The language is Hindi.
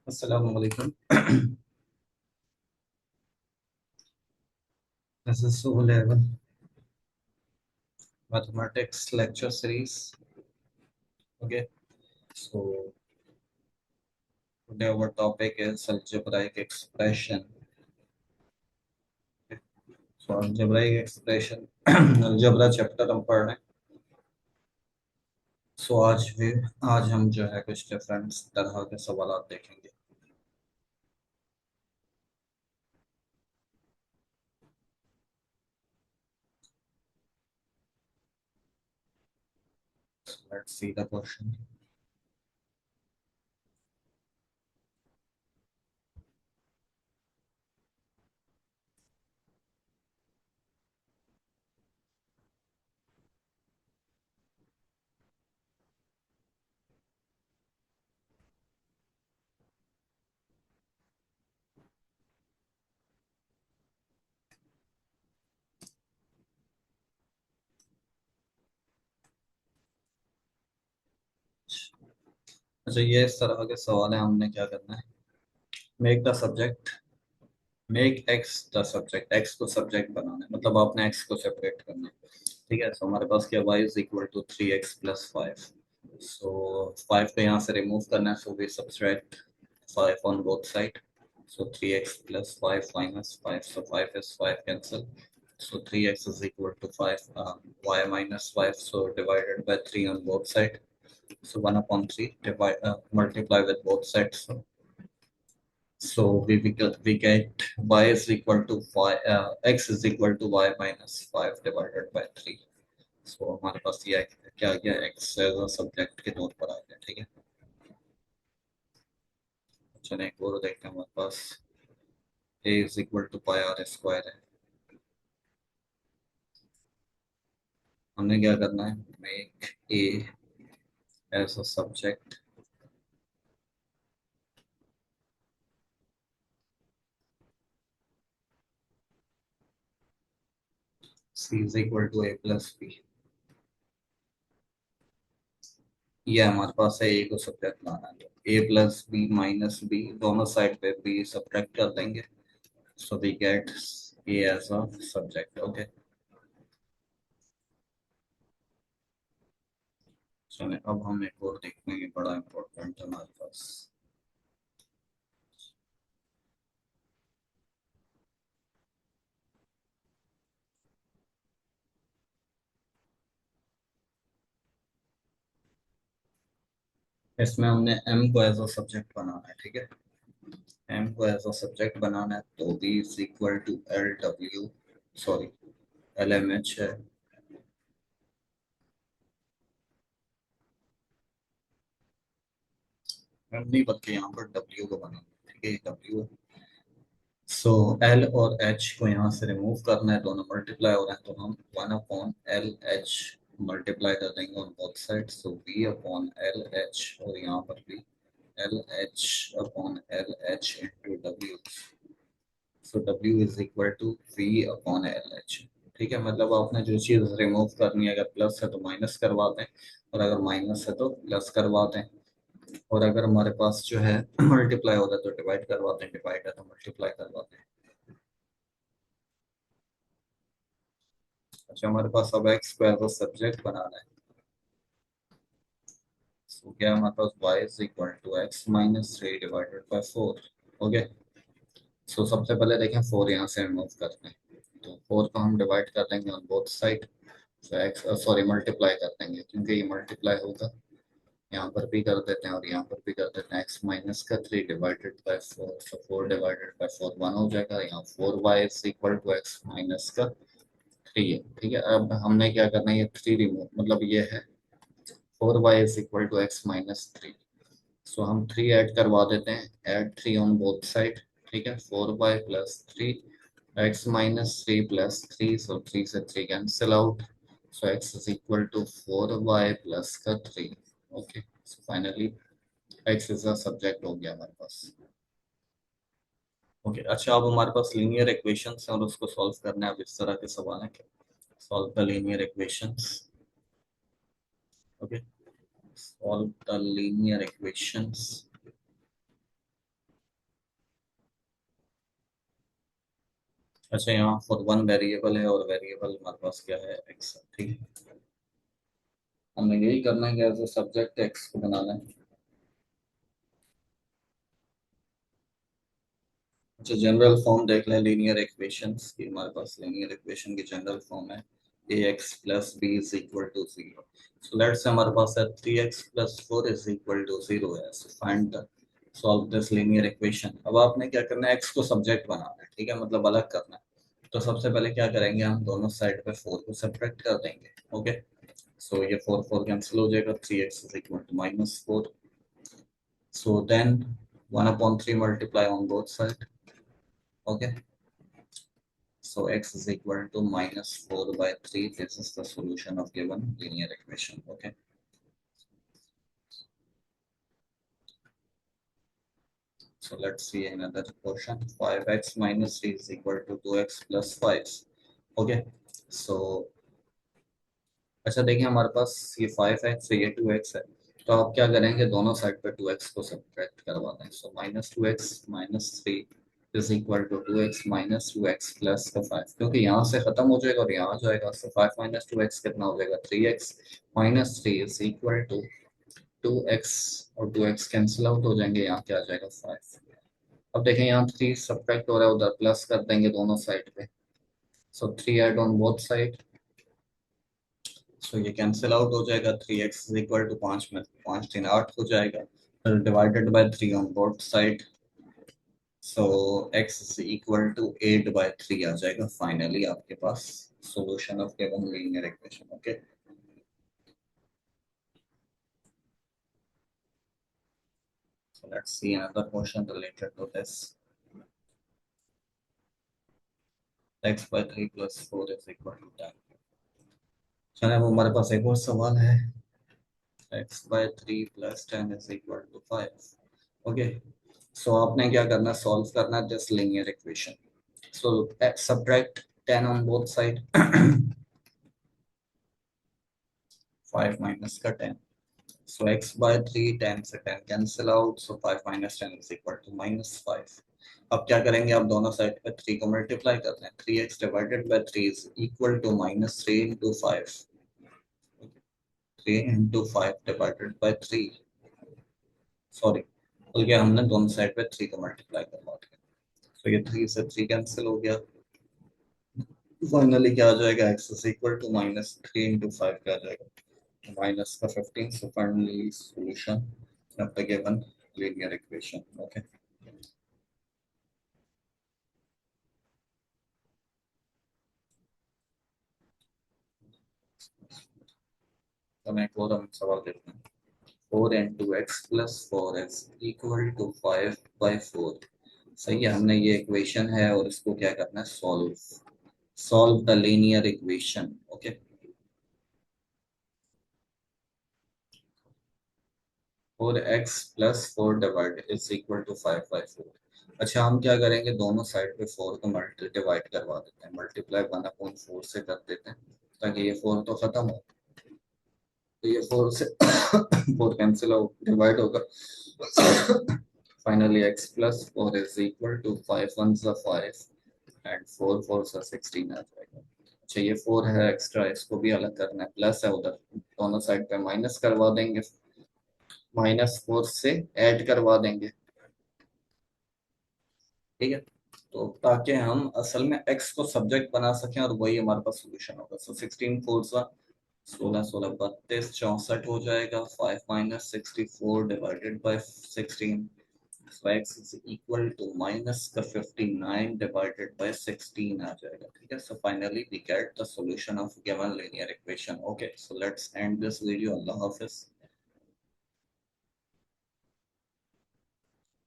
Assalamu alaikum. This is O11 mathematics lecture series. Okay, so today our topic is algebraic expression. Okay. So algebraic expression, algebra chapter हम पढ़ रहे हैं. So आज हम जो है कुछ डिफरेंट तरह के सवाल देखेंगे. So let's see the question. अच्छा ये इस तरह के सवाल है. हमने क्या करना है? Make the subject make x the subject. X को सब्जेक्ट बनाना है, मतलब आपने एक्स को सेपरेट करना है. ठीक है. सो हमारे पास क्या y is equal to 3x+5. So 5 को यहाँ से रिमूव करना है. So we subtract 5 on both side. So 3x+5 -5. So 5 is 5 cancel. So 3x is equal to 5. Y minus 5. So divided by 3 on both sides. So 1/3 multiply with both sides. So we get y is equal to x is equal to y minus 5 divided by 3. So हमारे पास ये क्या आ गया? x एज अ सब्जेक्ट के तौर पर आ गया. ठीक है. चलिए एक और देखते हैं. हमारे पास a is equal to pi r square है. हमने क्या करना है? Make a as a subject c is equal to a plus b. ये हमारे पास है. a को सब्जेक्ट लाना है. a plus b minus b दोनों साइड पे b सब्ट्रैक्ट कर देंगे. So we get A as a subject. Okay. चलिए अब हम एक और देखते हैं. ये बड़ा इम्पोर्टेंट है हमारे पास. इसमें हमने m को एज अ सब्जेक्ट बनाना है. ठीक है. m को एज अ सब्जेक्ट बनाना है. तो v is equal to l डब्ल्यू, सॉरी एल एम एच है. m नहीं बल्कि यहाँ पर w को बनाना है. ठीक है. w. सो l और h को यहाँ से रिमूव करना है. दोनों मल्टीप्लाई हो रहे हैं तो हम 1/LH मल्टीप्लाई कर देंगे on both side. So v/LH और यहाँ पर भी LH/LH into W. So W is equal to V/LH. ठीक है. मतलब आपने जो चीज़ रिमूव करनी है, अगर प्लस है तो माइनस करवा दें, और अगर माइनस है तो प्लस करवा दें, और अगर हमारे पास जो है मल्टीप्लाई हो रहा है तो डिवाइड करवा दें, डिवाइड है तो मल्टीप्लाई करवा दें. अच्छा हमारे पास अब एक्स को एज अ सब्जेक्ट बनाना है. तो क्या हमारे पास y is equal to x minus 3 divided by 4. Okay. So सबसे पहले देखें 4 यहाँ से रिमूव करते हैं. तो 4 को हम डिवाइड कर देंगे on both side. So x sorry multiply कर देंगे क्योंकि ये मल्टीप्लाई होगा. यहाँ पर भी कर देते हैं और यहाँ पर भी कर देते हैं. x माइनस का 3 divided by 4. So 4 divided by 4 1 हो जाएगा. यहाँ 4y is equal to x minus का 3 है. ठीक है. अब हमने क्या करना है? ये 3 रिमूव, मतलब ये है 4y is equal to x minus 3. So हम 3 ऐड करवा देते हैं. Add 3 on both side. ठीक है. 4y plus 3 x minus 3 plus 3. So 3 से 3 cancel out. So x is equal to 4y plus का 3. Okay. So finally x is a subject हो गया हमारे पास. ओके. अच्छा अब हमारे पास लीनियर इक्वेशंस हैं और उसको सॉल्व करना है. अब इस तरह के सवाल हैं. Solve the linear equations. Okay. Solve the linear equations. अच्छा, यहाँ फॉर वन वेरिएबल है और वेरिएबल हमारे पास क्या है, एक्स। ठीक है, हमें यही करना है कि एज ए सब्जेक्ट एक्स को बनाना है। अच्छा, जनरल फॉर्म देख लें लीनियर इक्वेशंस की। हमारे पास लीनियर इक्वेशन की जनरल फॉर्म है A x plus B is equal to zero. So let's say हमारे पास है three x plus four is equal to zero है। So find the solve this linear equation. अब आपने क्या करना है, एक्स को सब्जेक्ट बनाना है, ठीक है, मतलब अलग करना है। तो सबसे पहले क्या करेंगे, हम दोनों साइड पे फोर को सब्ट्रैक्ट कर देंगे। ओके, सो ये फोर फोर कैंसिल हो जाएगा, three x is equal to minus four. So then one upon three multiply on both side. Okay, so x is equal to minus 4 by 3. This is the solution of given linear equation. Okay. So let's see another question. 5x minus 3 is equal to 2x plus 5. Okay. So अच्छा देखिए, हमारे पास ये 5x है, ये 2x है। तो आप क्या करेंगे, दोनों साइड पे 2x को सब्ट्रैक्ट करवा दें। So minus two x minus three is equal to 2x minus two x plus का 5, क्योंकि यहाँ से खत्म हो जाएगा और यहाँ जाएगा। सो 5 माइनस टू एक्स कितना हो जाएगा, 3x minus three is equal to 2x, और 2x कैंसिल आउट हो जाएंगे, यहाँ क्या आ जाएगा 5। अब देखें, यहाँ 3 सब्ट्रैक्ट हो रहा है, उधर प्लस कर देंगे दोनों साइड पे। सो 3 ऐड ऑन बोथ साइड। सो ये कैंसिल आउट हो जाएगा, 3x इज इक्वल टू 5 में 5 3 8 हो जाएगा, फिर divided by 3 on both side. So x is equal to 8 by 3 आ जाएगा। फाइनली आपके पास solution of given linear equation. Okay, so let's see another question related to this. x by 3 plus 4 is equal to 10। चलिए, अब हमारे पास एक और सवाल है। x by 3 plus 10 is equal to 5। Okay, सो आपने क्या करना है, सॉल्व करना है this linear equation. So subtract 10 on both side। 5 minus का 10। So x by 3, 10 से 10 cancel out, so 5 minus 10 is equal to minus 5। अब क्या करेंगे, आप दोनों साइड पे 3 को मल्टीप्लाई कर लें। 3x divided by 3 is equal to minus 3 into 5। 3 into 5 divided by 3, sorry, बल्कि हमने दोनों साइड पे 3 को मल्टीप्लाई करवा दिया। तो ये 3 से 3 कैंसिल हो गया। फाइनली क्या आ जाएगा, x is equal to minus 3 into 5 क्या आ जाएगा, minus का 15। So finally solution of the given linear equation. Okay, तो मैं एक और हम सवाल देखते हैं। 4 into x plus 4 is equal to 5 by 4। सही है, हमने ये इक्वेशन है और इसको क्या करना है, solve the linear equation. Okay, 4x plus 4 divide is equal to 5 by 4। अच्छा, हम क्या करेंगे, दोनों साइड पे 4 को मल्टी डिवाइड करवा देते हैं, मल्टीप्लाई 1/4 से कर देते हैं, ताकि ये 4 तो खत्म हो। तो ये 4 से 4 कैंसिल हो, डिवाइड होगा। Finally x plus 4 is equal to 5 1 सा 5 एंड 4 4 सा 16 आ जाएगा। अच्छा, ये 4 है एक्स्ट्रा, इसको भी अलग करना है, प्लस है उधर, दोनों साइड पे माइनस करवा देंगे, -4 से ऐड करवा देंगे। ठीक है, तो ताकि हम असल में x को सब्जेक्ट बना सकें और वही हमारे पास सोल्यूशन होगा। सो 16 4 16 16 32 64 हो जाएगा। 5 minus 64 divided by 16। So x is equal to minus का 59 divided by 16 आ जाएगा। ठीक है, so finally we get the solution of given linear equation. Okay, so let's end this video. Allah Hafiz.